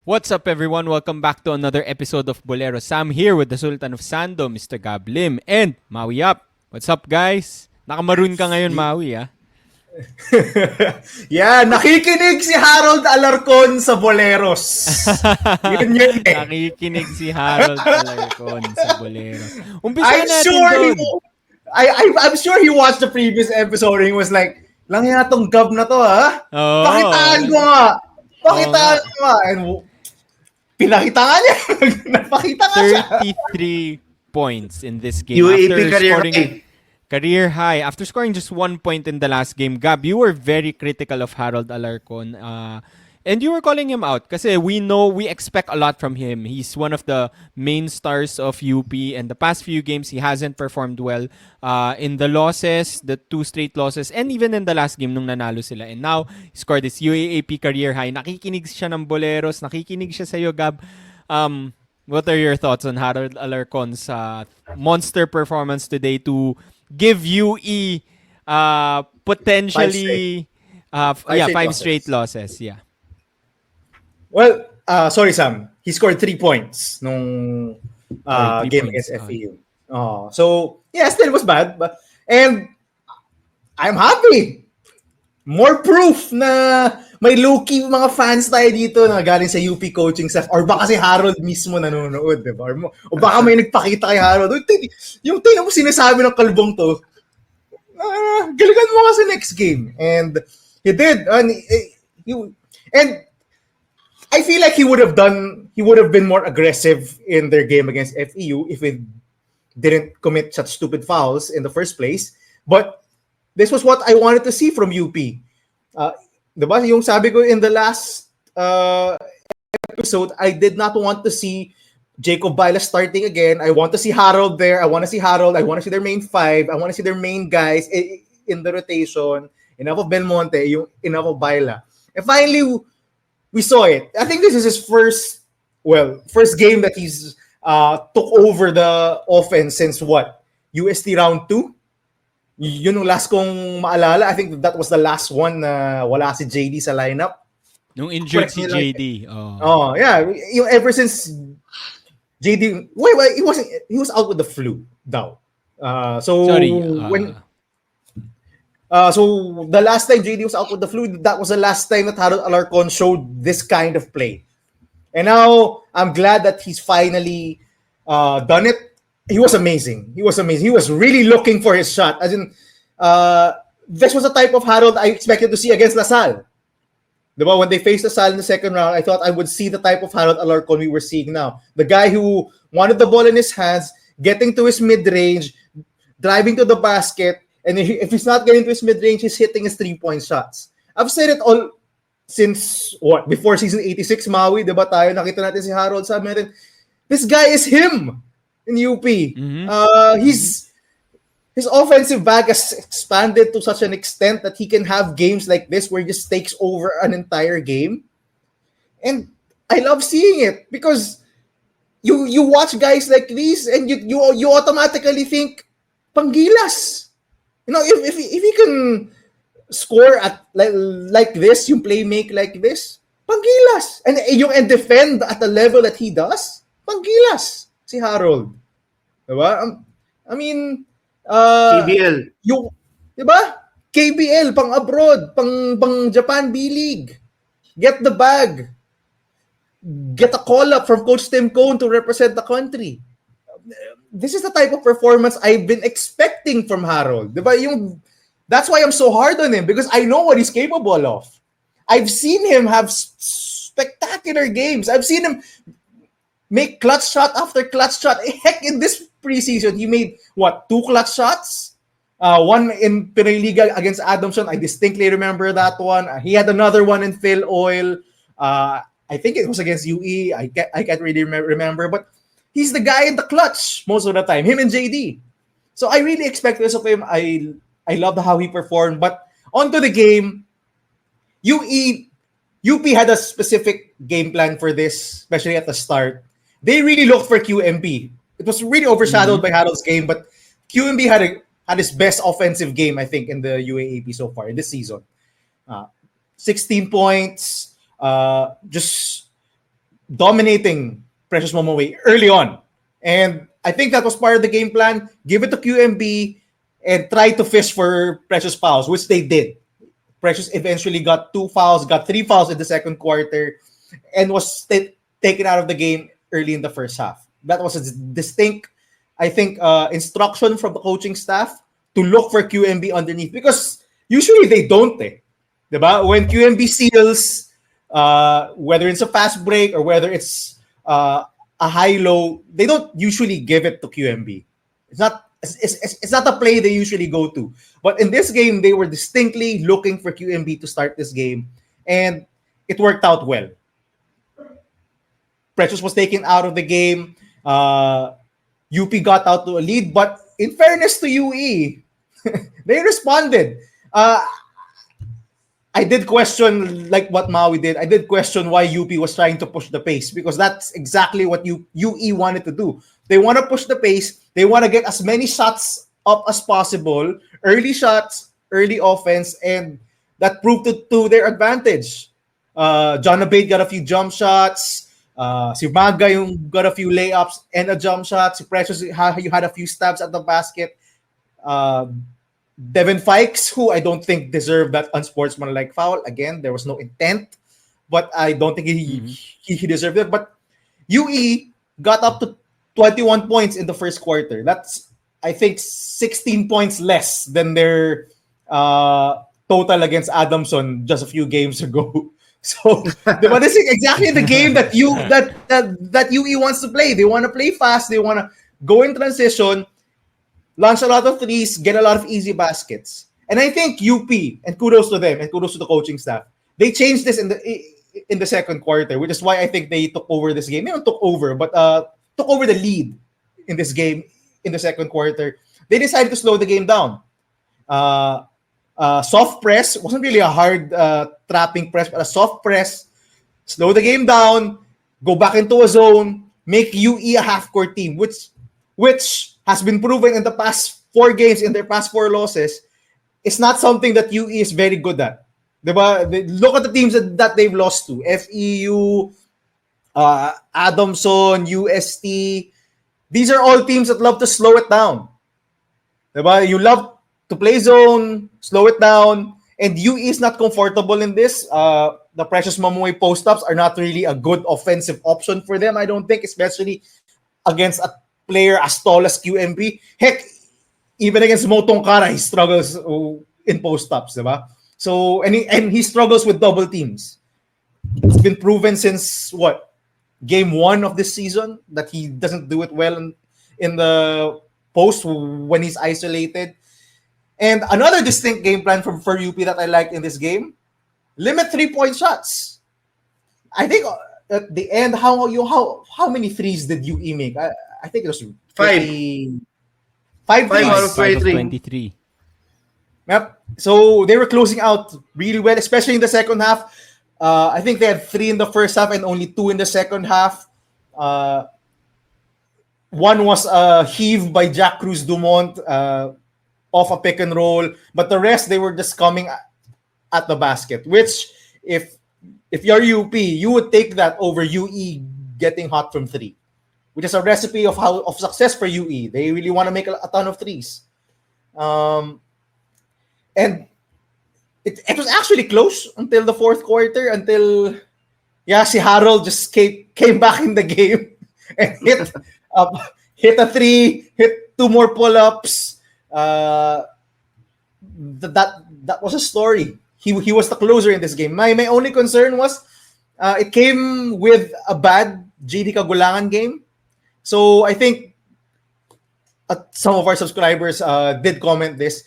What's up, everyone? Welcome back to another episode of Boleros. Sam here with the Sultan of Sando, Mr. Gab Lim, and Maui Up. What's up, guys? Nakamaroon ka ngayon, Maui, ah? Yeah, nakikinig si Harold Alarcon sa Boleros. Yun eh. Nakikinig si Harold Alarcon sa Boleros. Umpisa I'm natin sure doon. I'm sure he watched the previous episode and he was like, lang yan tong gab na to, ha? Oo. Pakitaan ko nga. Pakitaan ko nga. And pinakita nga niya. Napakita nga siya. 33 points in this game. UAAP After career scoring high. career high. After scoring just 1 point in the last game, Gab, you were very critical of Harold Alarcon. And you were calling him out kasi we expect a lot from him. He's one of the main stars of UP, and the past few games he hasn't performed well in the losses, the 2 straight losses, and even in the last game nung nanalo sila. And now, he scored this UAAP career high. Nakikinig siya ng Boleros, nakikinig siya sa'yo, Gab. What are your thoughts on Harold Alarcon's monster performance today to give UE potentially five straight losses. Yeah. Well, sorry Sam. He scored 3 points nung 3 game points. against FAU. So, yeah, still was bad. And I'm happy. More proof na may low-key mga fans tayo dito na galing sa UP coaching staff or baka si Harold mismo nanonood, di ba? O baka may nagpakita kay Harold. Yung tingnan mo sinasabi ng kalbong to, galingan mo kasi next game. And he did. And I feel like he would have been more aggressive in their game against FEU if he didn't commit such stupid fouls in the first place. But this was what I wanted to see from UP. Diba? Yung sabi ko in the last episode, I did not want to see Jacob Baila starting again. I want to see Harold there. I want to see Harold. I want to see their main five. I want to see their main guys in the rotation. Enough of Belmonte, enough of Baila. And finally, we saw it. I think this is his first game that he's took over the offense since what? UST round 2? Yun yung last kong maalala. I think that was the last one na wala si JD sa lineup. Nung injured si JD. Yeah. Ever since JD... Wait, he was out with the flu daw. So the last time JD was out with the flu, that was the last time that Harold Alarcon showed this kind of play. And now, I'm glad that he's finally done it. He was amazing. He was really looking for his shot. As in, this was the type of Harold I expected to see against LaSalle. Diba? When they faced LaSalle in the second round, I thought I would see the type of Harold Alarcon we were seeing now. The guy who wanted the ball in his hands, getting to his mid-range, driving to the basket, and if he's not getting to his mid-range, he's hitting his 3-point shots. I've said it all since, before season 86, Maui, diba tayo, nakita natin si Harold, sabi natin, this guy is him in UP. Mm-hmm. His offensive bag has expanded to such an extent that he can have games like this where he just takes over an entire game. And I love seeing it because you watch guys like these and you automatically think, Panggilas. You know, if he can score at like this, yung play make like this, Panggilas. And defend at the level that he does, Panggilas. Si Harold. Diba? I mean, KBL. Diba? KBL, pang abroad, pang Japan B-League. Get the bag. Get a call-up from Coach Tim Cone to represent the country. This is the type of performance I've been expecting from Harold. Diba? That's why I'm so hard on him because I know what he's capable of. I've seen him have spectacular games. I've seen him make clutch shot after clutch shot. Heck, in this preseason, he made, 2 clutch shots? One in Pinoy Liga against Adamson. I distinctly remember that one. He had another one in Phil Oil. I think it was against UE. I can't really remember. But he's the guy in the clutch most of the time. Him and JD. So I really expect this of him. I love how he performed. But onto the game, UP had a specific game plan for this, especially at the start. They really looked for QMB. It was really overshadowed by Harold's game, but QMB had his best offensive game, I think, in the UAAP so far in this season. 16 points, just dominating Precious Momoway early on. And I think that was part of the game plan. Give it to QMB and try to fish for Precious fouls, which they did. Precious eventually got 2 fouls, got 3 fouls in the second quarter, and was taken out of the game early in the first half. That was a distinct, I think, instruction from the coaching staff to look for QMB underneath because usually they don't. Diba? When QMB seals, whether it's a fast break or whether it's a high-low, they don't usually give it to QMB. It's not a play they usually go to. But in this game, they were distinctly looking for QMB to start this game, and it worked out well. Precious was taken out of the game. UP got out to a lead, but in fairness to UE, they responded. I did question, like what Maui did, I did question why UP was trying to push the pace because that's exactly what UE wanted to do. They want to push the pace. They want to get as many shots up as possible, early shots, early offense, and that proved to their advantage. John Abate got a few jump shots. Si Maga yung got a few layups and a jump shot. Si Precious, you had a few stabs at the basket. Devin Fikes, who I don't think deserved that unsportsmanlike foul. Again, there was no intent, but I don't think he deserved it. But UE got up to 21 points in the first quarter. That's, I think, 16 points less than their total against Adamson just a few games ago. So, but this is exactly the game that UE wants to play. They want to play fast. They want to go in transition, launch a lot of threes, get a lot of easy baskets. And I think UP, and kudos to them, and kudos to the coaching staff, they changed this in the second quarter, which is why I think they took over this game. They don't took over, but took over the lead in this game in the second quarter. They decided to slow the game down. Soft press wasn't really a hard trapping press, but a soft press, slow the game down, go back into a zone, make UE a half-court team, which has been proven in the past 4 games, in their past 4 losses, it's not something that UE is very good at. Diba? Look at the teams that they've lost to. FEU, Adamson, UST. These are all teams that love to slow it down. Diba? You love to play zone, slow it down, and UE is not comfortable in this. The Precious Mamoy post-ups are not really a good offensive option for them, I don't think, especially against a player as tall as QMB. Heck, even against Motong Kara, he struggles in post-ups, diba? So, and he struggles with double teams. It's been proven since, game 1 of this season that he doesn't do it well in the post when he's isolated. And another distinct game plan for UP that I liked in this game, limit 3-point shots. I think at the end, how many threes did UE make? I think it was 5. 5 5 out threes. of 5 of 23. 23. Yep. So they were closing out really well, especially in the second half. I think they had 3 in the first half and only 2 in the second half. One was heaved by Jack Cruz Dumont off a pick and roll, but the rest they were just coming at the basket. Which, if you're UP, you would take that over UE getting hot from 3, which is a recipe of success for UE. They really want to make a ton of threes. And it was actually close until the fourth quarter, until si Harold just came back in the game and hit a 3, hit 2 more pull-ups. That was a story. He was the closer in this game. My only concern was it came with a bad JD Kagulangan game. So I think some of our subscribers did comment this.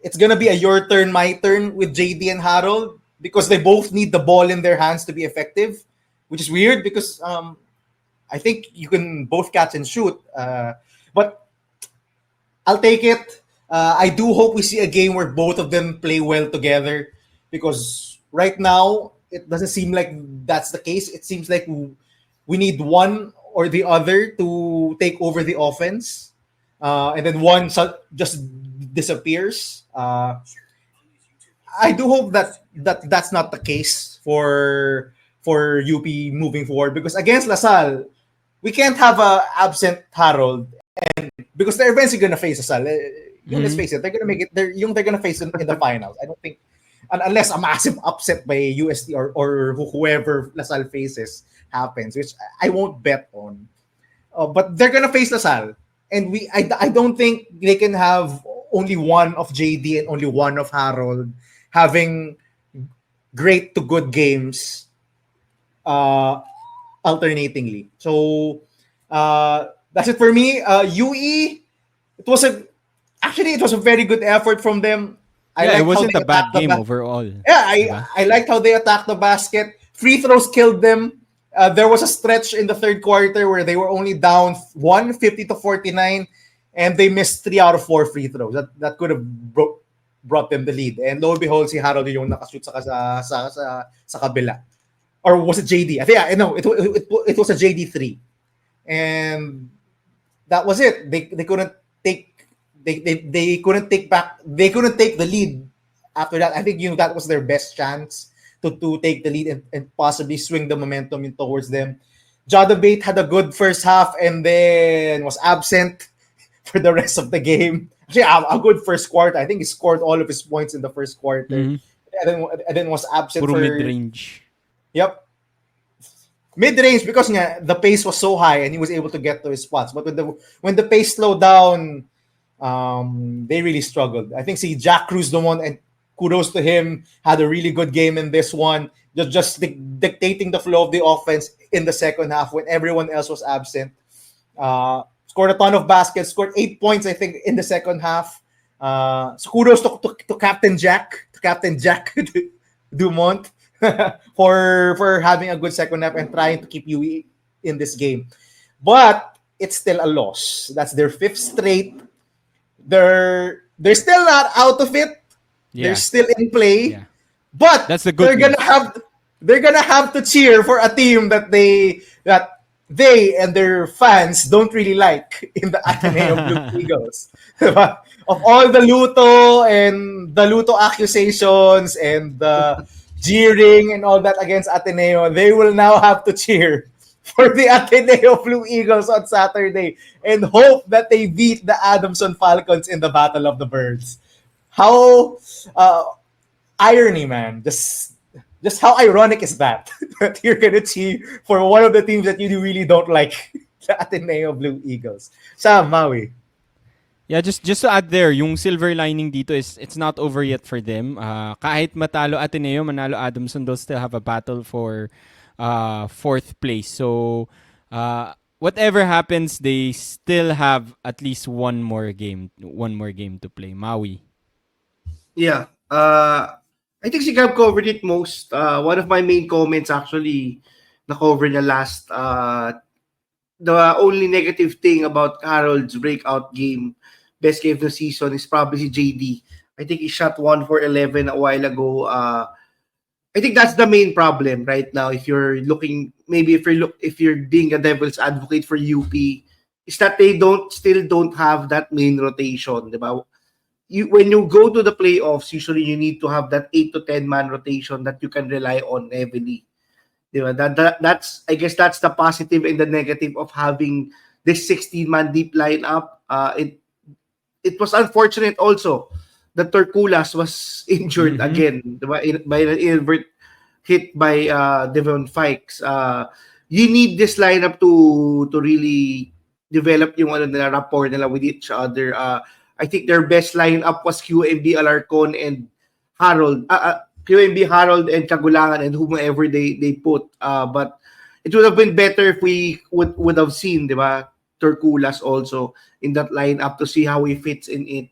It's going to be a your turn, my turn with JD and Harold because they both need the ball in their hands to be effective, which is weird because I think you can both catch and shoot. But I'll take it. I do hope we see a game where both of them play well together because right now it doesn't seem like that's the case. It seems like we need one or the other to take over the offense. And then one just disappears. I do hope that that's not the case for for UP moving forward, because against LaSalle, we can't have a absent Harold, and because they're eventually gonna face LaSalle. Let's face it, they're gonna make it. They're gonna face in the finals. I don't think, unless a massive upset by UST or whoever LaSalle faces happens, which I won't bet on. But they're gonna face LaSalle, and I don't think they can have only one of JD and only one of Harold having great to good games alternatingly. So that's it for me. UE, it was a very good effort from them. It liked how wasn't they a bad attacked the game overall. Yeah, Diba? I liked how they attacked the basket. Free throws killed them. There was a stretch in the third quarter where they were only down 150-49, and they missed 3 out of 4 free throws. That could have brought them the lead. And lo and behold, si Harold yung nakashoot sa kabila. Or was it JD? I think no, it was a JD3. And that was it. They couldn't take they couldn't take the lead after that. I think that was their best chance to take the lead and possibly swing the momentum towards them. Jadabate had a good first half and then was absent for the rest of the game. Actually, a good first quarter. I think he scored all of his points in the first quarter. And then was absent Puro for mid-range. Yep. Mid-range, because the pace was so high and he was able to get to his spots. But when the pace slowed down, they really struggled. I think Jack Cruz, the one, and kudos to him, had a really good game in this one, just dictating the flow of the offense in the second half when everyone else was absent. Scored a ton of baskets, scored 8 points, I think, in the second half. So kudos to Captain Jack Dumont for having a good second half and trying to keep UE in this game. But it's still a loss. That's their 5th straight. They're still not out of it. Yeah. They're still in play. Yeah. But That's the good they're gonna have to cheer for a team that they and their fans don't really like in the Ateneo Blue Eagles. Of all the Luto accusations and the jeering and all that against Ateneo, they will now have to cheer for the Ateneo Blue Eagles on Saturday and hope that they beat the Adamson Falcons in the Battle of the Birds. How irony, man. Just how ironic is that? That you're gonna cheer for one of the teams that you really don't like, the Ateneo Blue Eagles. Sam, Maui. Yeah, just to add there, yung silver lining dito is it's not over yet for them. Kahit matalo Ateneo, manalo Adamson, they'll still have a battle for 4th place. So whatever happens, they still have at least one more game to play. Maui. Yeah. I think si Gab covered it most. One of my main comments actually na-cover niya last. The only negative thing about Harold's breakout game, best game of the season, is probably si JD. I think he shot 1 for 11 a while ago. I think that's the main problem right now. If you're looking, maybe if you're being a devil's advocate for UP, is that they still don't have that main rotation, diba? When you go to the playoffs, usually you need to have that 8 to 10 man rotation that you can rely on heavily. Diba? That's I guess that's the positive and the negative of having this 16-man deep lineup. It was unfortunate also that Turkulas was injured again, diba? By an invert hit by Devon Fikes. You need this lineup to really develop yung rapport nila with each other. I think their best lineup was QMB, Alarcon, and Harold. QMB, Harold, and Kagulangan, and whomever they put. But it would have been better if we would have seen, diba, Turkulas also in that lineup to see how he fits in it.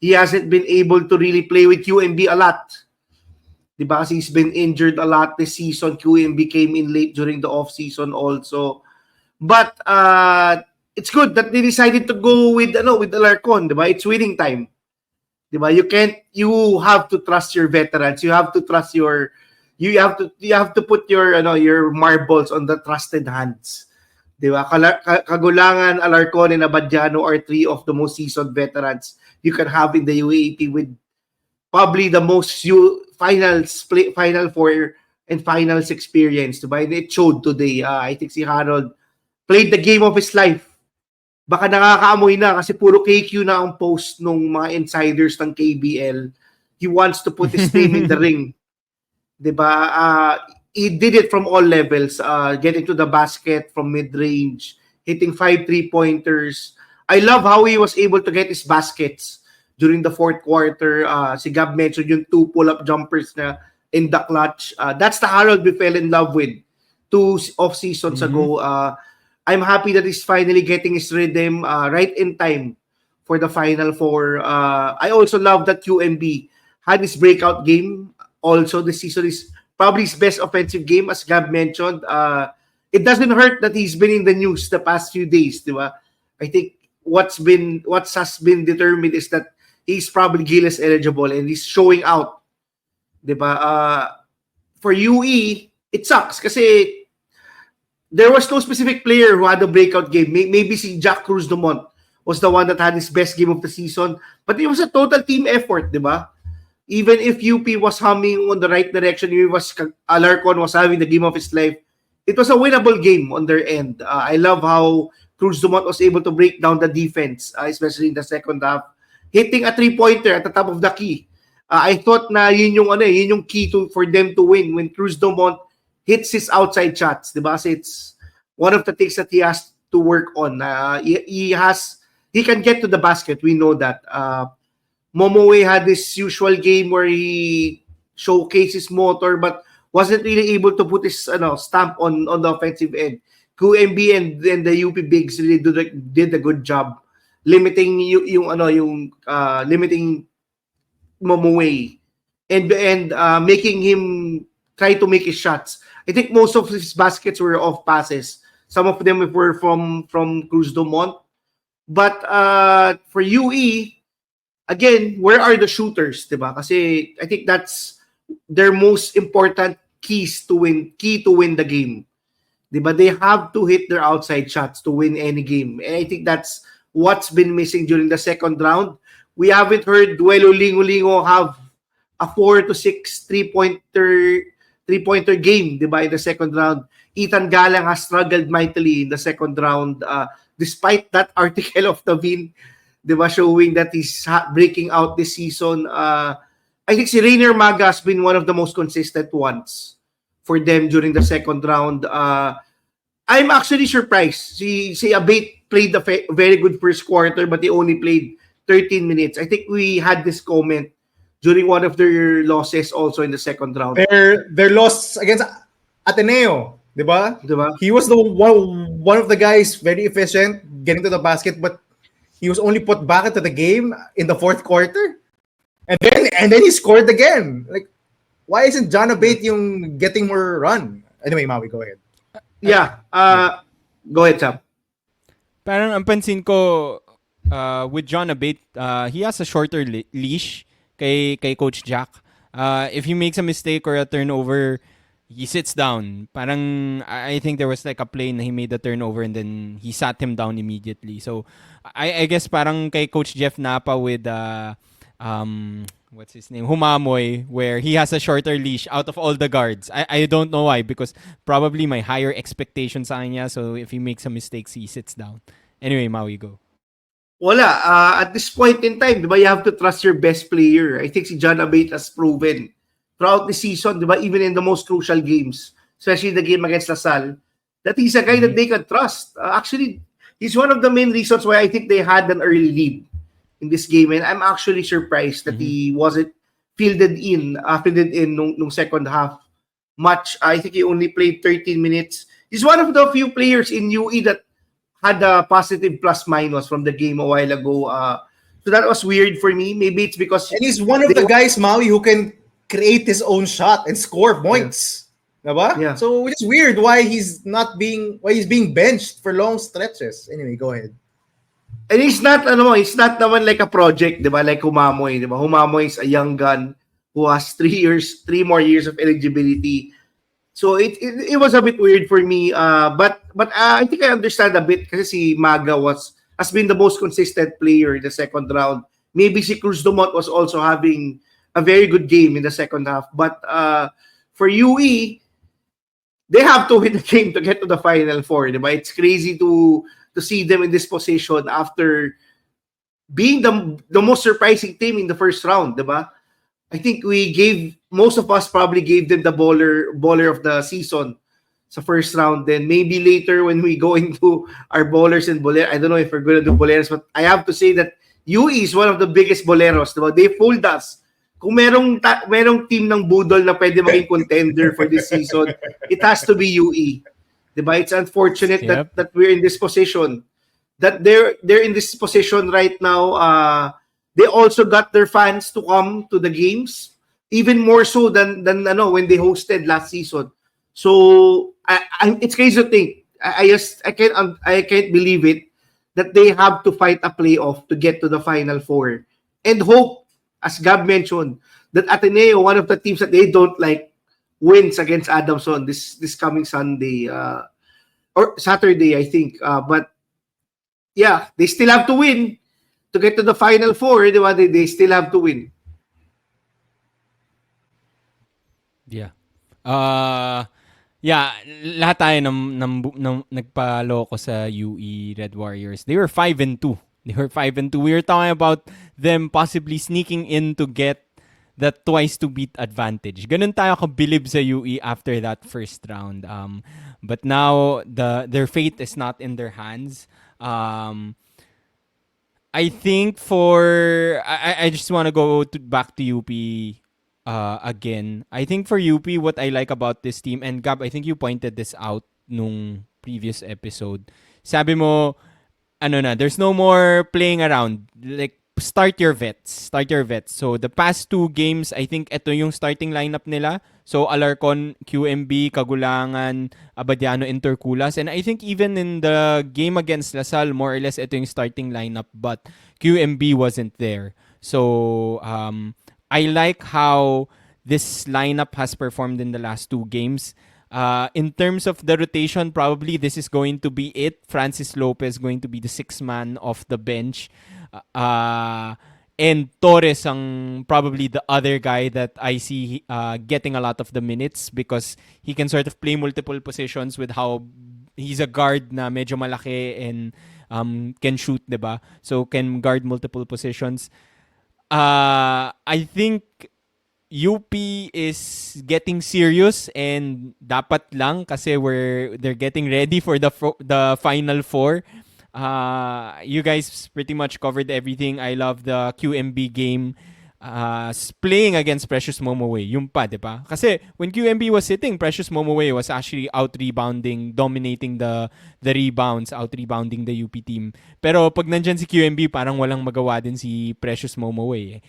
He hasn't been able to really play with QMB a lot. Diba? He's been injured a lot this season. QMB came in late during the off-season also. But it's good that they decided to go with Alarcon, diba? It's winning time. Diba? You have to trust your veterans. You have to trust you have to put your marbles on the trusted hands. Diba? Kagulangan, Alarcon, and Abadiano are 3 of the most seasoned veterans you can have in the UAAP, with probably the most Final Four and finals experience, diba? And it showed today. I think si Harold played the game of his life. Baka nakakaamoy na kasi puro KQ na ang post nung mga insiders ng KBL. He wants to put his name in the ring. Diba? He did it from all levels. Getting to the basket from mid-range, hitting 5 3-pointers. I love how he was able to get his baskets during the fourth quarter. Si Gab mentioned yung 2 pull-up jumpers na in the clutch. That's the Harold we fell in love with 2 off-seasons ago. I'm happy that he's finally getting his rhythm right in time for the Final Four. I also love that QMB had his breakout game. Also, this season is probably his best offensive game, as Gab mentioned. It doesn't hurt that he's been in the news the past few days, diba? I think what has been determined is that he's probably Gilas eligible and he's showing out, diba? For UE, it sucks kasi there was no specific player who had a breakout game. Maybe si Jack Cruz Dumont was the one that had his best game of the season. But it was a total team effort, di ba? Even if UP was humming on the right direction, Alarcon was having the game of his life, it was a winnable game on their end. I love how Cruz Dumont was able to break down the defense, especially in the second half, hitting a 3-pointer at the top of the key. I thought na yun yung key for them to win when Cruz Dumont hits his outside shots, diba? So it's one of the things that he has to work on. He can get to the basket. We know that. Momoe had this usual game where he showcased his motor, but wasn't really able to put his stamp on the offensive end. QMB and the UP Bigs really did a good job limiting limiting Momoe and making him try to make his shots. I think most of his baskets were off passes. Some of them were from Cruz Dumont. But for UE, again, where are the shooters, diba? Kasi I think that's their most important key to win the game. Diba? They have to hit their outside shots to win any game. And I think that's what's been missing during the second round. We haven't heard Duelo Lingo have a 4 to 6 three-pointer game, diba, in the second round. Ethan Galang has struggled mightily in the second round, despite that article of Tavin, diba, showing that he's breaking out this season. I think si Rainier Maga has been one of the most consistent ones for them during the second round. I'm actually surprised. Si Abate played a very good first quarter, but he only played 13 minutes. I think we had this comment during one of their losses also in the second round. Their loss against Ateneo, diba? He was the one of the guys very efficient getting to the basket, but he was only put back into the game in the fourth quarter. And then he scored again. Like, why isn't John Abate yung getting more run? Anyway, Maui, go ahead. Yeah. Go ahead, Sam. Parang ang pansin ko with John Abate, he has a shorter leash kay Coach Jack. If he makes a mistake or a turnover, he sits down. Parang I think there was like a play na he made a turnover and then he sat him down immediately. So I guess parang kay Coach Jeff Napa with what's his name? Humamoy, where he has a shorter leash out of all the guards. I don't know why, because probably my higher expectations sa kanya. So if he makes some mistakes, he sits down. Anyway, Maui, go. Wala. At this point in time, diba, you have to trust your best player. I think si John Abate has proven throughout the season, diba, even in the most crucial games, especially the game against LaSalle, that he's a guy that they can trust. Actually, he's one of the main reasons why I think they had an early lead in this game, and I'm actually surprised that he wasn't fielded in nung second half much. I think he only played 13 minutes. He's one of the few players in UE that had a positive plus-minus from the game a while ago. So that was weird for me. Maybe it's because... And he's one of the guys, Maui, who can create his own shot and score points. Diba? Yeah. So it's weird why he's being benched for long stretches. Anyway, go ahead. And he's not naman like a project, diba? Like Humamoy, diba? Humamoy is a young gun who has 3 more years of eligibility. So it was a bit weird for me. But I think I understand a bit kasi si Maga has been the most consistent player in the second round. Maybe si Cruz Dumont was also having a very good game in the second half. But for UE, they have to win the game to get to the Final Four. Diba? It's crazy to see them in this position after being the most surprising team in the first round. Diba? I think most of us probably gave them the baller of the season sa first round. Then maybe later when we go into our bowlers and boleros, I don't know if we're going to do boleros, but I have to say that UE is one of the biggest boleros. Diba? They fooled us. Kung merong team ng budol na pwede maging contender for this season, it has to be UE. Diba? It's unfortunate that we're in this position. That they're in this position right now. They also got their fans to come to the games, even more so than when they hosted last season. So it's crazy to think. I can't believe it that they have to fight a playoff to get to the Final Four and hope, as Gab mentioned, that Ateneo, one of the teams that they don't like, wins against Adamson this coming Sunday or Saturday, I think. But yeah, they still have to win to get to the Final Four. They still have to win. Yeah. Yeah, lahat tayo nagpaloko sa UE Red Warriors. They were 5-2. They were 5-2. We were talking about them possibly sneaking in to get that twice to beat advantage. Ganun tayo kabilib sa UE after that first round. But now their fate is not in their hands. I think I just want to go back to UP again. I think for UP, what I like about this team, and Gab, I think you pointed this out nung previous episode. Sabi mo, there's no more playing around. Like, start your vets. So, the past 2 games, I think ito yung starting lineup nila. So, Alarcon, QMB, Kagulangan, Abadiano, Interculas. And I think even in the game against Lasal, more or less ito yung starting lineup. But QMB wasn't there. So, I like how this lineup has performed in the last 2 games. In terms of the rotation, probably this is going to be it. Francis Lopez going to be the 6th man off the bench. And Torres ang probably the other guy that I see getting a lot of the minutes because he can sort of play multiple positions with how he's a guard na medyo malaki and can shoot, diba? So can guard multiple positions. I think UP is getting serious and dapat lang kasi they're getting ready for the Final Four. You guys pretty much covered everything. I love the QMB game. Playing against Precious Momoway. Yung pa, diba? Kasi when QMB was sitting, Precious Momoway was actually out-rebounding, dominating the rebounds, out-rebounding the UP team. Pero pag nandyan si QMB, parang walang magawa din si Precious Momoway.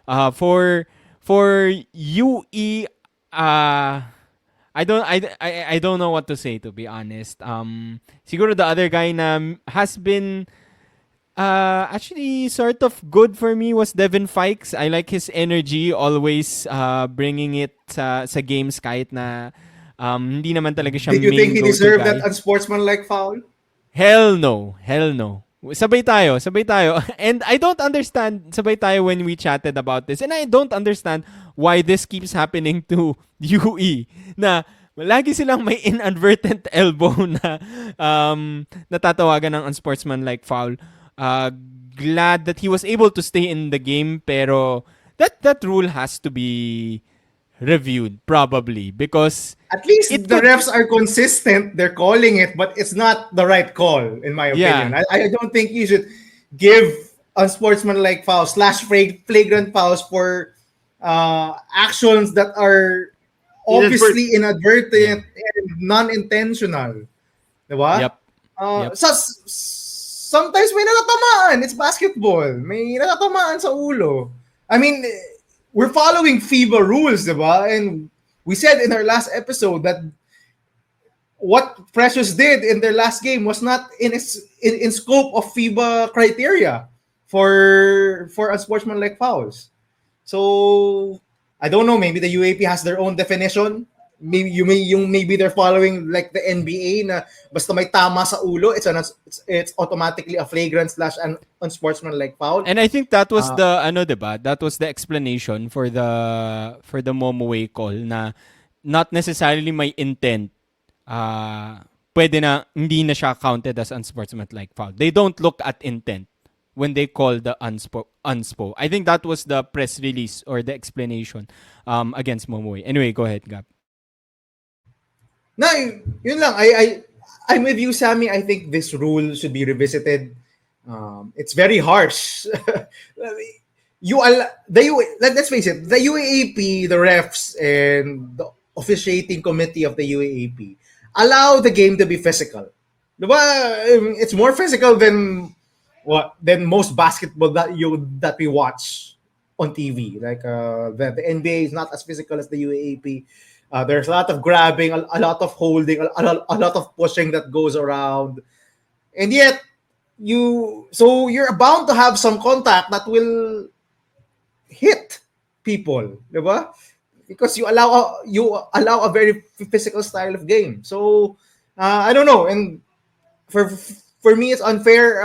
For UE, I don't know what to say, to be honest. Siguro the other guy na has been actually sort of good for me was Devin Fikes. I like his energy, always bringing it sa games kahit na hindi naman talaga siya main Did you think he go-to deserved guy. that unsportsmanlike foul? Hell no. Sabay tayo. And I don't understand, sabay tayo when we chatted about this. And I don't understand why this keeps happening to UE. Na lagi silang may inadvertent elbow na natatawagan ng unsportsmanlike foul. Glad that he was able to stay in the game, pero that rule has to be reviewed probably because at least the refs are consistent. They're calling it, but it's not the right call, in my opinion. Yeah. I don't think you should give unsportsmanlike fouls / flagrant fouls for actions that are obviously inadvertent and non-intentional. Diba? Yep. Sometimes may natatamaan. It's basketball. May natatamaan sa ulo. I mean, we're following FIBA rules, diba? And we said in our last episode that what Precious did in their last game was not in scope of FIBA criteria for unsportsmanlike fouls. So I don't know. Maybe the UAP has their own definition. Maybe they're following like the NBA na basta may tama sa ulo, it's automatically a flagrant / an unsportsmanlike foul. And I think that was diba? That was the explanation for the Momoway call na not necessarily may intent, pwede na hindi na siya counted as unsportsmanlike foul. They don't look at intent when they call the unspo. I think that was the press release or the explanation against Momoy. Anyway, go ahead, Gab. No, yun lang. I'm with you, Sammy. I think this rule should be revisited. It's very harsh. Let's face it, the UAAP, the refs, and the officiating committee of the UAAP allow the game to be physical. Diba? It's more physical than most basketball that we watch on TV. Like the NBA is not as physical as the UAAP. There's a lot of grabbing, a lot of holding, a lot of pushing that goes around, and yet you're bound to have some contact that will hit people, diba? Because you allow a very physical style of game. So I don't know, and for me it's unfair.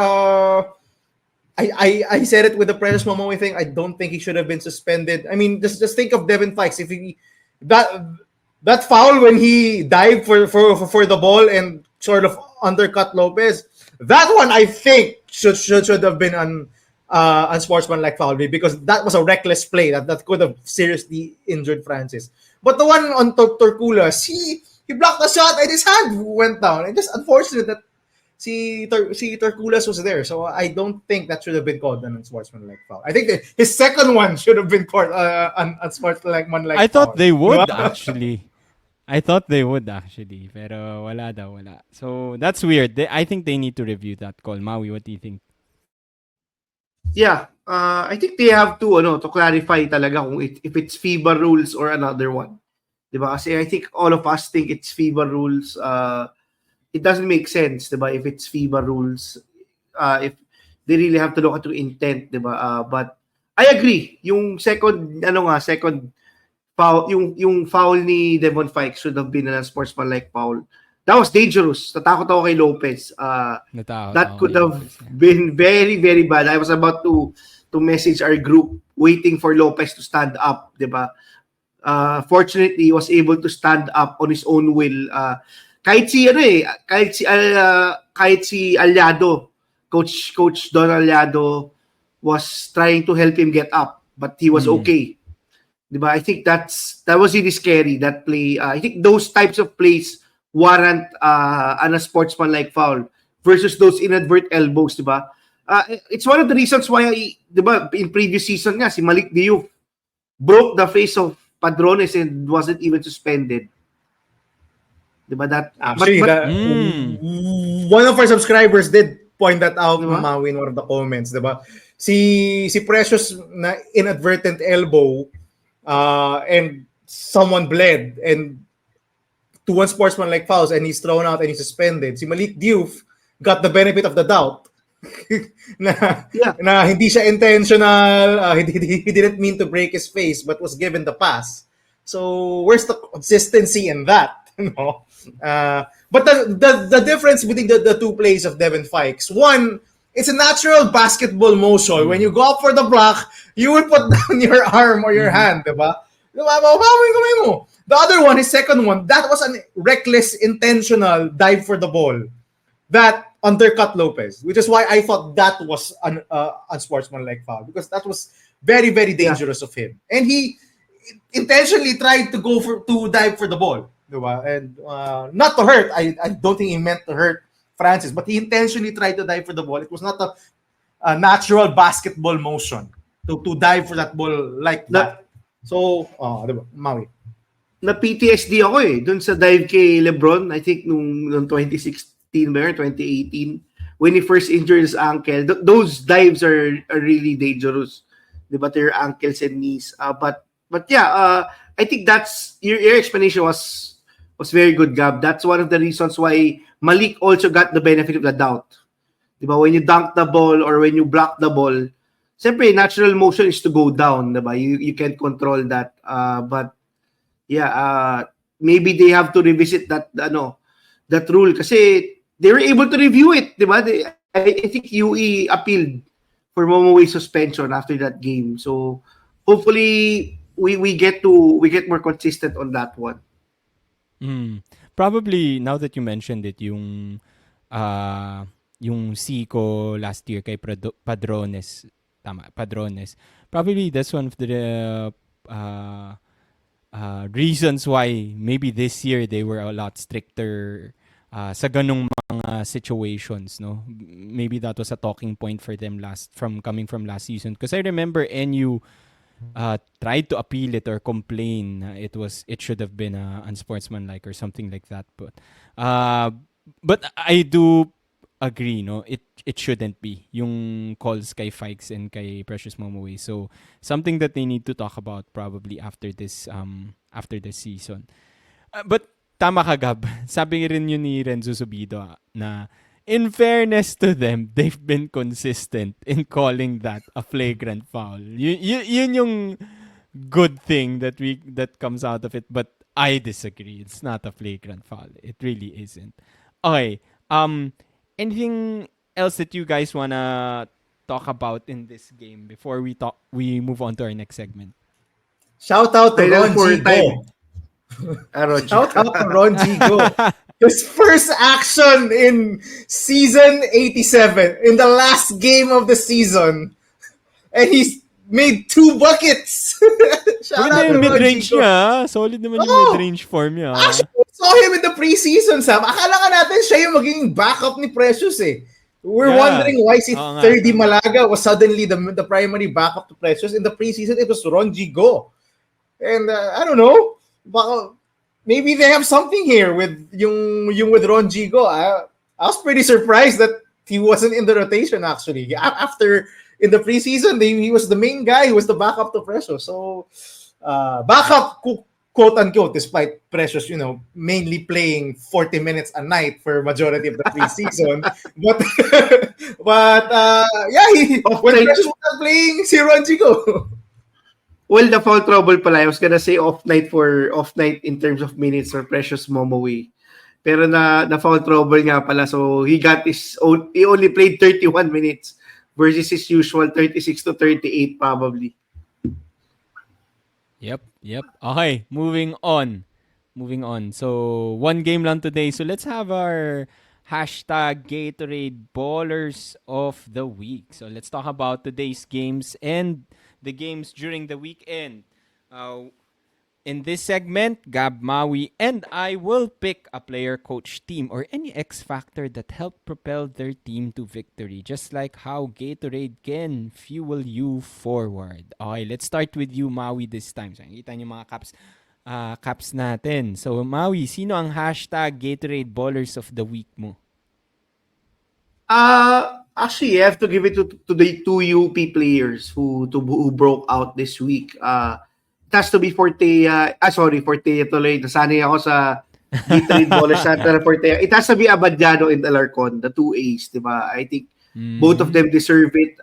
I said it with the Precious Momoy thing. I don't think he should have been suspended. I mean, just think of Devin Fikes. If he that foul when he dived for the ball and sort of undercut Lopez, that one I think should have been unsportsmanlike foul because that was a reckless play that could have seriously injured Francis. But the one on Torculas, he blocked the shot and his hand went down. It's just unfortunate that si Torculas was there. So I don't think that should have been called an unsportsmanlike foul. I think his second one should have been called an unsportsmanlike foul. I thought they would actually. Pero wala daw, wala. So that's weird. I think they need to review that call. Maui, what do you think? Yeah, I think they have to clarify talaga kung if it's FIBA rules or another one. Diba? Kasi I think all of us think it's FIBA rules. It doesn't make sense, diba? If it's FIBA rules, if they really have to look at the intent, diba? But I agree. Yung second foul, yung foul ni Devon Fikes should have been a sportsmanlike foul. That was dangerous. Natakot ako kay Lopez. That could have been very, very bad. I was about to message our group waiting for Lopez to stand up, diba? Fortunately, he was able to stand up on his own will. Kahit si Aliado, Coach Don Aliado was trying to help him get up, but he was okay. Diba? I think that was really scary, that play. I think those types of plays warrant a sportsmanlike foul versus those inadvertent elbows, diba? It's one of the reasons why, diba, in previous season nga, si Malik Diouf broke the face of Padrones and wasn't even suspended. Diba that? Actually, one of our subscribers did point that out, diba? Maui, in one of the comments, diba? Si Precious na inadvertent elbow and someone bled and to unsportsmanlike fouls and he's thrown out and he's suspended. Si Malik Diouf got the benefit of the doubt. na hindi siya intentional, he didn't mean to break his face but was given the pass. So where's the consistency in that? No. But the difference between the two plays of Devin Fikes, one, it's a natural basketball motion. When you go up for the block, you will put down your arm or your hand, diba? The other one, his second one, that was a reckless, intentional dive for the ball that undercut Lopez, which is why I thought that was an unsportsmanlike foul, because that was very, very dangerous of him. And he intentionally tried to dive for the ball. And not to hurt. I don't think he meant to hurt Francis, but he intentionally tried to dive for the ball. It was not a natural basketball motion to dive for that ball like that. So, diba? Maui. Na PTSD ako dun sa dive kay LeBron, I think nung 2016 or 2018, when he first injured his ankle. Those dives are really dangerous. Diba, to your ankles and knees. But yeah, I think that's your explanation was very good, Gab. That's one of the reasons why Malik also got the benefit of the doubt. Diba, when you dunk the ball or when you block the ball, siyempre, natural motion is to go down. Diba? You can't control that. But yeah, maybe they have to revisit that rule kasi they were able to review it, diba? I think UE appealed for Momoy's suspension after that game. So hopefully we get more consistent on that one. Probably now that you mentioned it, uh yung Zico last year kay Padrones, tama, Padrones. Probably that's one of the uh reasons why maybe this year they were a lot stricter sa ganung mga situations, no? Maybe that was a talking point for them coming from last season, because I remember NU tried to appeal it or complain it should have been unsportsmanlike or something like that, uh but I do agree, no, it shouldn't be yung calls kay Fikes and kay Precious Momoway. So something that they need to talk about probably after this season. But tama ka, Gab. Sabi rin yun ni Renzo Subido na in fairness to them, they've been consistent in calling that a flagrant foul. Yun yung good thing that comes out of it. But I disagree. It's not a flagrant foul. It really isn't. Okay. Anything else that you guys wanna talk about in this game before we move on to our next segment? Shout out to Final Ron for Gigo. Ron Shout out to Ron Gigo. His first action in season 87, in the last game of the season. And he's made 2 buckets. Shout out Maganda to yung Ron mid-range Gigo. niya. Solid naman yung Oh! mid-range form niya. Actually, we saw him in the preseason, Sam. Akala ka natin siya yung magiging backup ni Precious eh. We're Yeah. wondering why si Oo nga, 30 tama. Malaga was suddenly the primary backup to Precious. In the preseason, it was Ron Gigo. And I don't know, baka, maybe they have something here with yung with Ron Gigo. I was pretty surprised that he wasn't in the rotation actually. After in the preseason, he was the main guy. He was the backup to Precious. So backup quote unquote, despite Precious, mainly playing 40 minutes a night for majority of the preseason. but when Precious was not playing, si Ron Gigo. Well, the foul trouble pala, I was gonna say off night in terms of minutes for Precious Momoway. Pero na foul trouble nga pala, so he only played 31 minutes versus his usual 36 to 38 probably. Yep. Okay, moving on. So, one game lang today. So, let's have our hashtag Gatorade Ballers of the Week. So, let's talk about today's games and the games during the weekend. In this segment, Gab, Maui, and I will pick a player, coach, team, or any X factor that helped propel their team to victory, just like how Gatorade can fuel you forward. Okay, let's start with you, Maui, this time. So, nakita niyo mga caps natin. So, Maui, sino ang hashtag Gatorade Ballers of the Week mo? Actually, I have to give it to the 2 UP players who broke out this week. It has to be Fortea. Fortea tuloy. Nasanay ako sa Gatorade Ballers sa Fortea. It has to be Abadiano and Alarcon, the 2 A's, diba? I think both of them deserve it.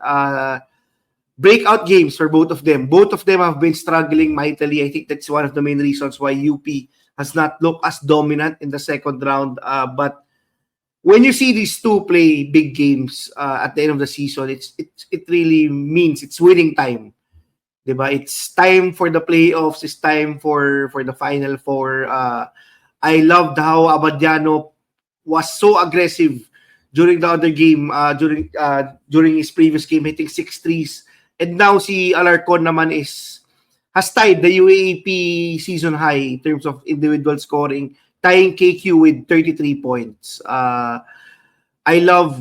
Breakout games for both of them. Both of them have been struggling mightily. I think that's one of the main reasons why UP has not looked as dominant in the second round. But when you see these two play big games at the end of the season, it really means it's winning time. Diba? It's time for the playoffs. It's time for the Final Four. I loved how Abadiano was so aggressive during the other game, during his previous game, hitting 6 threes. And now si Alarcon naman has tied the UAAP season high in terms of individual scoring, tying KQ with 33 points. I love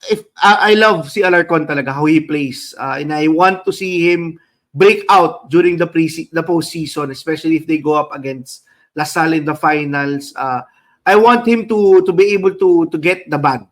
si Alarcon talaga, how he plays. And I want to see him break out during the postseason, especially if they go up against LaSalle in the finals. I want him to be able to get the bag.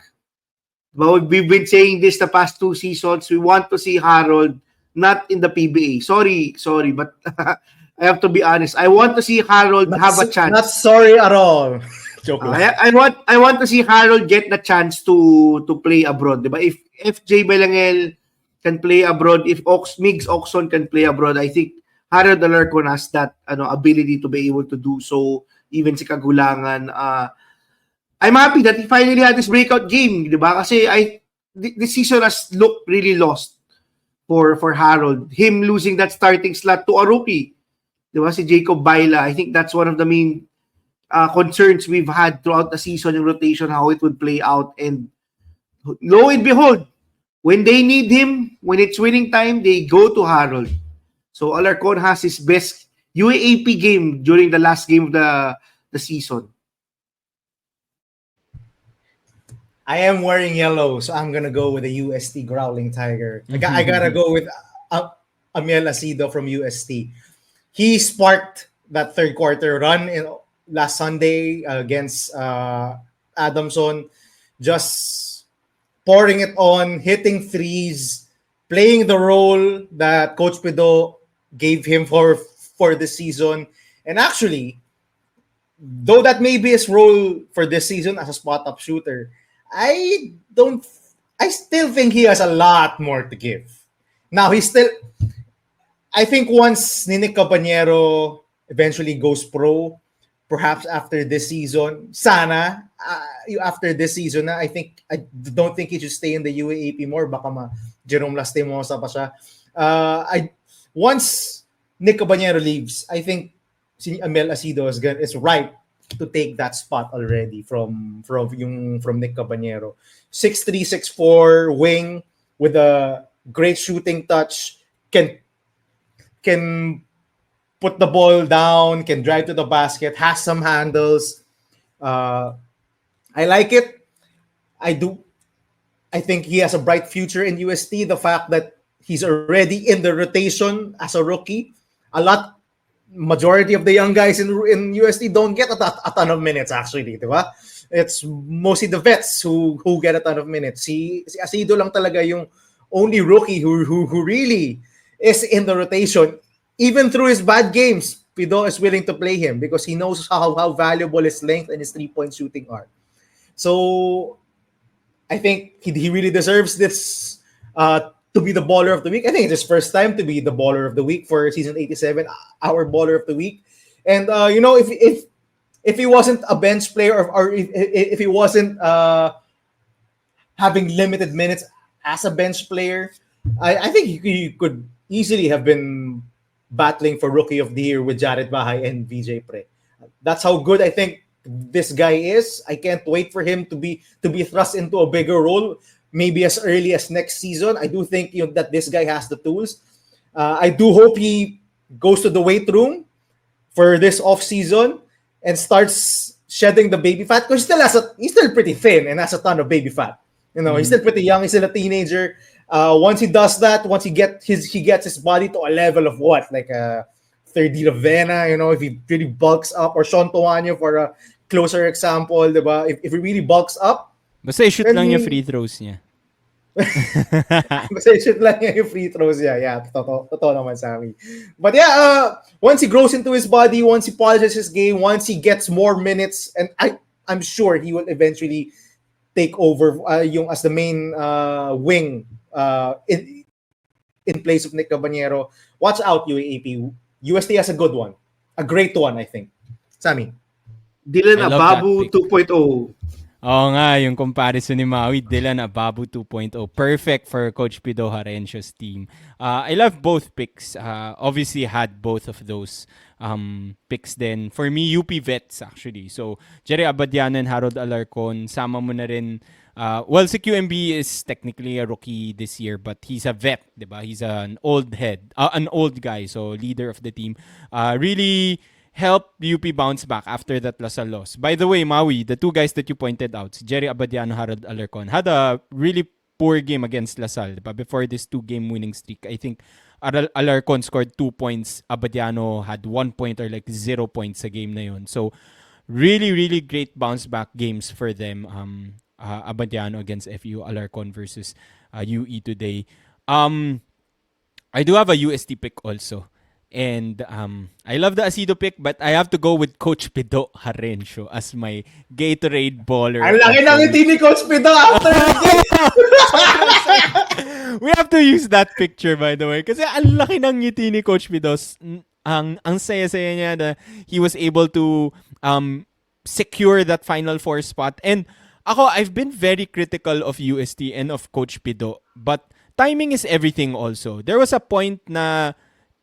But we've been saying this the past 2 seasons. We want to see Harold not in the PBA. Sorry, but I have to be honest. I want to see Harold have a chance. Not sorry at all. Joke lang. I want to see Harold get the chance to play abroad, diba? If Jay Belangel can play abroad, if Migs Oxon can play abroad, I think Harold Alarcon has that ability to be able to do so. Even si Kagulangan. I'm happy that he finally had this breakout game, diba? Kasi this season has looked really lost for Harold. Him losing that starting slot to a rookie, diba? Si Jacob Baila. I think that's one of the main concerns we've had throughout the season, yung rotation, how it would play out. And lo and behold, when they need him, when it's winning time, they go to Harold. So Alarcon has his best UAAP game during the last game of the season. I am wearing yellow, so I'm gonna go with the UST Growling Tiger. I gotta go with Amiel Acido from UST. He sparked that third quarter run in last Sunday against Adamson, just pouring it on, hitting threes, playing the role that Coach Pido gave him for the season. And actually, though that may be his role for this season as a spot-up shooter, I don't. I still think he has a lot more to give. Now he's still. I think once Nick Cabanero eventually goes pro, perhaps after this season, sana after this season, I don't think he should stay in the UAAP more. Baka Jerome Lastimosa pa siya. I once Nick Cabanero leaves, I think si Amel Acido is right to take that spot already from Nick Cabanero. 6'3", 6'4", wing with a great shooting touch, can put the ball down, can drive to the basket, has some handles. I like it. I do. I think he has a bright future in UST. The fact that he's already in the rotation as a rookie, majority of the young guys in UST don't get a ton of minutes actually, diba? It's mostly the vets who get a ton of minutes. Si Acido lang talaga yung only rookie who really is in the rotation. Even through his bad games, Pido is willing to play him because he knows how valuable his length and his three-point shooting are. So I think he really deserves this to be the baller of the week. I think it's his first time to be the baller of the week for season 87, our baller of the week. And if he wasn't a bench player or if he wasn't having limited minutes as a bench player, I think he could easily have been battling for Rookie of the Year with Jared Bahay and VJ Pre. That's how good I think this guy is. I can't wait for him to be thrust into a bigger role, maybe as early as next season. I do think that this guy has the tools. I do hope he goes to the weight room for this off season and starts shedding the baby fat because he's still pretty thin and has a ton of baby fat. He's still pretty young. He's still a teenager. Once he does that, once he gets his body to a level of what, like a third D Ravena, if he really bulks up, or Sean Toanyo for a closer example, diba? If he really bulks up, basta i-shoot lang niya free throws niya. basta i-shoot lang niya yung free throws niya. Yeah, totoo naman sa amin. But yeah, once he grows into his body, once he polishes his game, once he gets more minutes, and I'm sure he will eventually take over as the main wing in place of Nick Cabanero. Watch out, UAAP. UST has a good one. A great one, I think. Sammy. Dylan Ababu 2.0. Oo nga, yung comparison ni Maui, Dylan Ababu 2.0. Perfect for Coach Pido Harencio's team. I love both picks. Obviously had both of those picks then. For me, UP vets actually. So, Jerry Abadiano and Harold Alarcon, sama mo na rin. Si QMB is technically a rookie this year, but he's a vet, diba? He's an old guy, so leader of the team. Really helped UP bounce back after that LaSalle loss. By the way, Maui, the two guys that you pointed out, Jerry Abadiano, Harold Alarcon, had a really poor game against LaSalle, diba? Before this 2-game winning streak. I think Alarcon scored 2 points. Abadiano had 1 point or like 0 points sa game na yun. So, really, really great bounce back games for them. Abadiano against FU, Alarcon versus UE today. I do have a UST pick also. And I love the Acido pick, but I have to go with Coach Pido Harencio as my Gatorade baller. Ang laki ng ngiti ni Coach Pido after the game. We have to use that picture, by the way. Kasi ang laki ng ngiti ni Coach Pido. Ang saya-saya niya na he was able to secure that Final Four spot. And I've been very critical of UST and of Coach Pido. But timing is everything also. There was a point na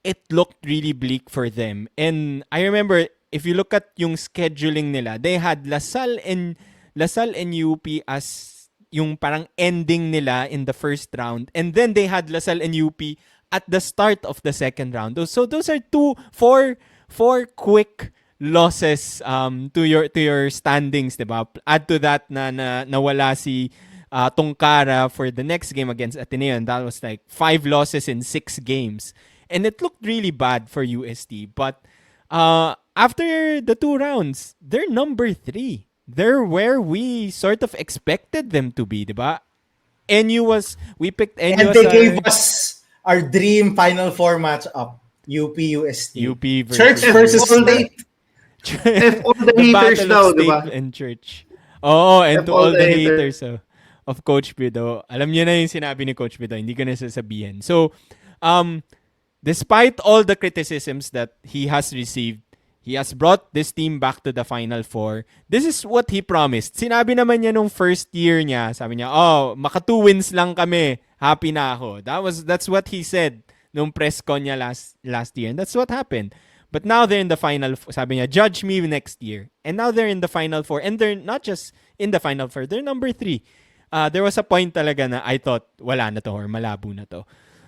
it looked really bleak for them. And I remember if you look at yung scheduling nila, they had Lasal and UP as yung parang ending nila in the first round, and then they had Lasal and UP at the start of the second round. So those are four quick losses to your standings, diba? Add to that na nawala si Tongkara for the next game against Ateneo, and that was like 5 losses in 6 games. And it looked really bad for UST. But after the 2 rounds, they're number 3. They're where we sort of expected them to be, diba? We picked NU And as they gave us our dream Final Four matchup. UP UST. UP Church versus State. F all the the haters battle now, of di state ba? and church. Oh, and F to all all the the haters of Coach Bido. Alam niyo na yung sinabi ni Coach Bido, hindi ko na sasabihin. So, despite all the criticisms that he has received, he has brought this team back to the Final Four. This is what he promised. Sinabi naman niya nung first year niya, sabi niya, maka 2 wins lang kami. Happy na ako. That's what he said nung press con niya last year. And that's what happened. But now they're in the Final Four. Sabi niya, judge me next year. And now they're in the Final Four. And they're not just in the Final Four. They're number 3. There was a point talaga na I thought, wala na to or malabo na to.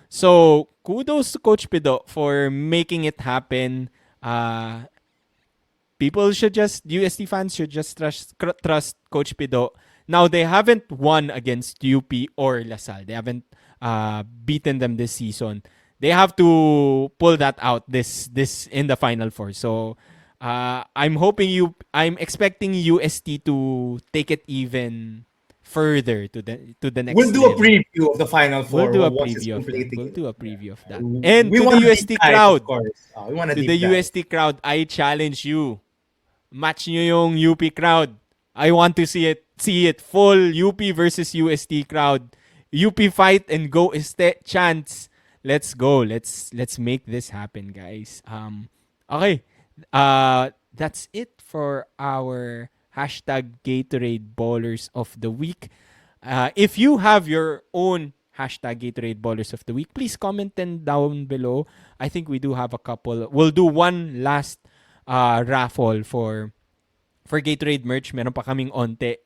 So, kudos to Coach Pido for making it happen. UST fans should just trust Coach Pido. Now, they haven't won against UP or Lasal. They haven't beaten them this season. They have to pull that out this in the Final Four. So, I'm expecting UST to take it even further to the next We'll do a level. preview of the Final Four. We'll do a once it's preview of that. completed. We'll do a preview of that. We And to want the a UST deep dive, crowd, of course. We want a to deep the dive. UST crowd, I challenge you. Match nyo yung UP crowd. I want to see it full UP versus UST crowd. UP fight and go chance. Let's go. Let's make this happen, guys. Okay. That's it for our hashtag Gatorade Ballers of the Week. If you have your own hashtag Gatorade Ballers of the Week, please comment them down below. I think we do have a couple. We'll do one last raffle for Gatorade merch. Meron pa kaming onte.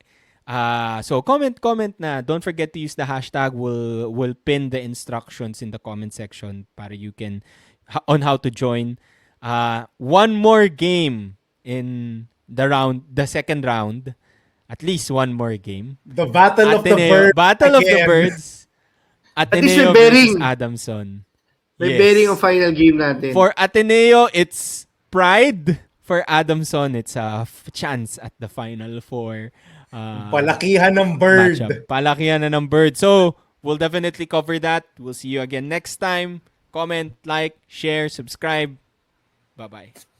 So comment na. Don't forget to use the hashtag. We'll pin the instructions in the comment section para you can on how to join. One more game in the second round. At least one more game. The Battle of the Ateneo, Birds. Battle of the again. Birds. least Ateneo may versus bearing. Adamson. May bearing ang final game natin. For Ateneo, it's pride. For Adamson, it's a chance at the Final Four. Palakihan ng bird. Matchup. Palakihan na ng bird. So, we'll definitely cover that. We'll see you again next time. Comment, like, share, subscribe. Bye-bye.